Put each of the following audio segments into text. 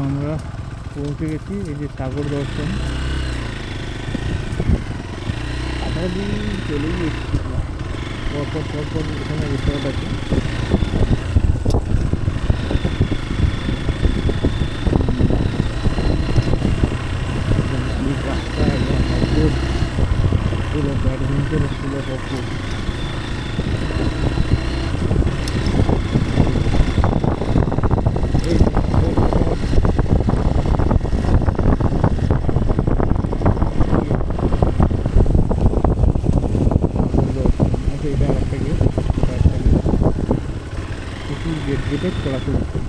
আমরা পৌঁছে গেছি। এই যে সাগর দর্শন, আধা দিন চলেই এসেছি। পরপর এখানে রিসর্ট আছে। রাস্তা একদম অদ্ভুত, full of adventure, full of অদ্ভুত। এটা একটা গেট, গেটে চলাচল করছে।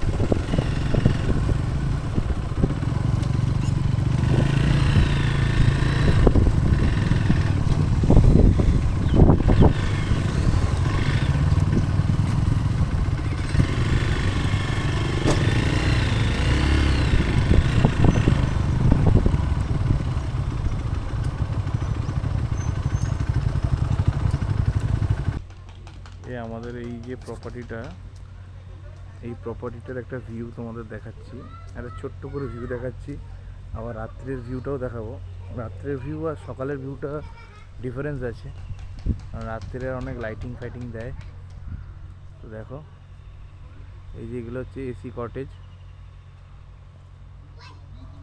আমাদের এই যে প্রপার্টিটা, এই প্রপার্টিটার একটা ভিউ তোমাদের দেখাচ্ছি, একটা ছোট্ট করে ভিউ দেখাচ্ছি। আবার রাত্রের ভিউটাও দেখাবো। রাত্রের ভিউ আর সকালের ভিউটা ডিফারেন্স আছে, রাত্রে অনেক লাইটিং ফাইটিং দেয়। তো দেখো, এই যে এগুলো হচ্ছে এসি কটেজ,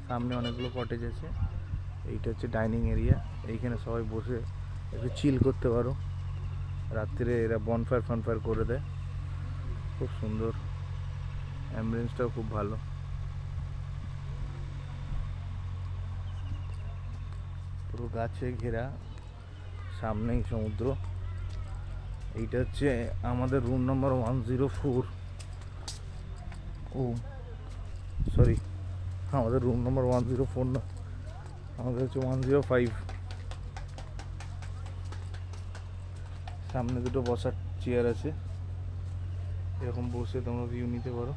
সামনে অনেকগুলো কটেজ আছে। এইটা হচ্ছে ডাইনিং এরিয়া, এইখানে সবাই বসে একটু চিল করতে পারো। রাত্রে এরা বনফায়ার ফনফায়ার করে দেয়, খুব সুন্দর, অ্যাম্বিয়েন্সটাও খুব ভালো। পুরো গাছে ঘেরা, সামনেই সমুদ্র। এইটা হচ্ছে আমাদের রুম নম্বর 104। ও সরি, আমাদের রুম নম্বর 104 না, আমাদের হচ্ছে 105। সামনে দুটো বসার চেয়ার আছে, এরকম বসে তোমরা ভিউ নিতে পারো।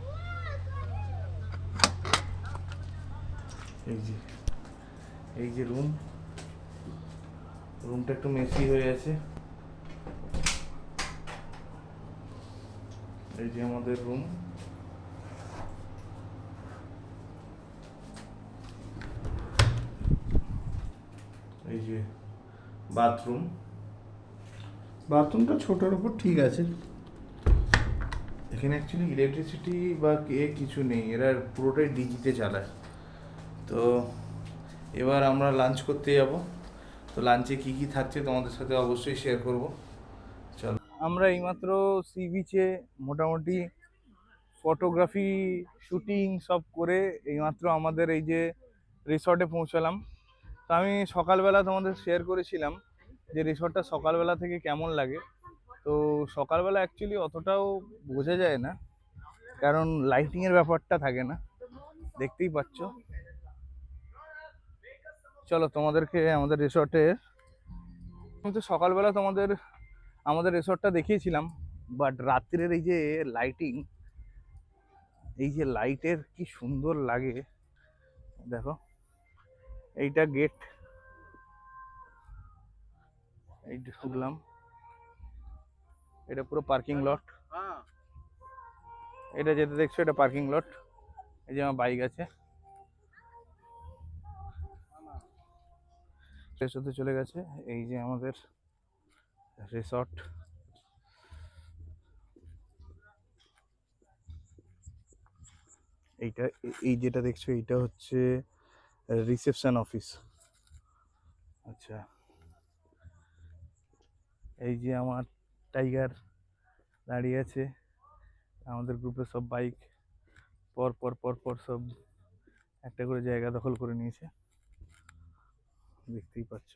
এই যে রুমটা একটু মেসি হয়ে আছে। এই যে আমাদের রুম, এই যে বাথরুমটা ছোটোর উপর ঠিক আছে। এখানে অ্যাকচুয়ালি ইলেকট্রিসিটি বা কিছু নেই, এরা পুরোটাই ডিজিতে চালায়। তো এবার আমরা লাঞ্চ করতে যাব। তো লাঞ্চে কী কী থাকছে তোমাদের সাথে অবশ্যই শেয়ার করব। চলো, আমরা এইমাত্র সি বিচে মোটামুটি ফটোগ্রাফি শুটিং সব করে এইমাত্র আমাদের এই যে রিসর্টে পৌঁছালাম। তো আমি সকালবেলা তোমাদের শেয়ার করেছিলাম যে রিসর্টটা সকালবেলা থেকে কেমন লাগে। তো সকালবেলা অ্যাকচুয়ালি অতটাও বোঝা যায় না, কারণ লাইটিংয়ের ব্যাপারটা থাকে না, দেখতেই পাচ্ছ। চলো তোমাদেরকে আমাদের রিসর্টে, আমি তো সকালবেলা আমাদের রিসর্টটা দেখিয়েছিলাম, বাট রাত্রের এই যে লাইটিং, এই যে লাইটের কি সুন্দর লাগে দেখো। এইটা গেট, এই ঢুকলাম, এটা পুরো পার্কিং লট। এটা যেটা দেখছো এটা পার্কিং লট। এই যে আমার বাইক আছে, শেষ হতে চলে গেছে। এই যে আমাদের রিসর্ট, এইটা এই যেটা দেখছো এইটা হচ্ছে রিসেপশন অফিস। আচ্ছা, এই যে আমার টাইগার দাঁড়িয়ে আছে, আমাদের গ্রুপে সব বাইক পর পর পর পর সব একটা করে জায়গা দখল করে নিয়েছে, দেখতেই পাচ্ছ।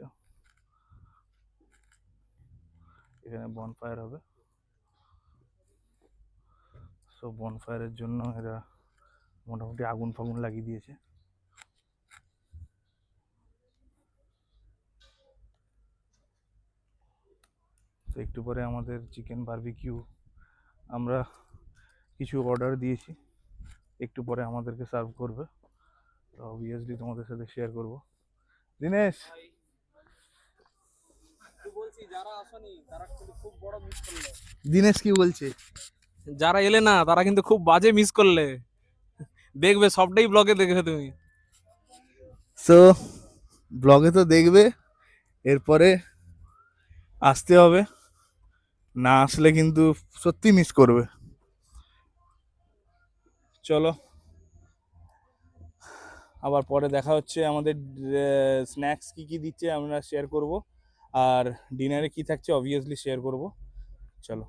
এখানে বনফায়ার হবে, সব বনফায়ারের জন্য এরা মোটামুটি আগুন ফাগুন লাগিয়ে দিয়েছে। তো একটু পরে আমাদের চিকেন বারবিকিউ, আমরা কিছু অর্ডার দিয়েছি, একটু পরে আমাদেরকে সার্ভ করবে। তো অবভিয়াসলি তোমাদের সাথে শেয়ার করব। দিনেশ, দিনেশ কি বলছে? যারা এলে না তারা কিন্তু খুব বাজে মিস করলে। দেখবে সবটাই ব্লগে দেখবে তুমি। সো ব্লগে তো দেখবে, এরপরে আসতে হবে, না আসলে কিন্তু সত্যি মিস করবে। চলো আবার পরে দেখা হচ্ছে। আমাদের স্ন্যাক্স কি কি দিচ্ছে আমরা শেয়ার করব, আর ডিনারে কি থাকছে অবভিয়াসলি শেয়ার করব। চলো।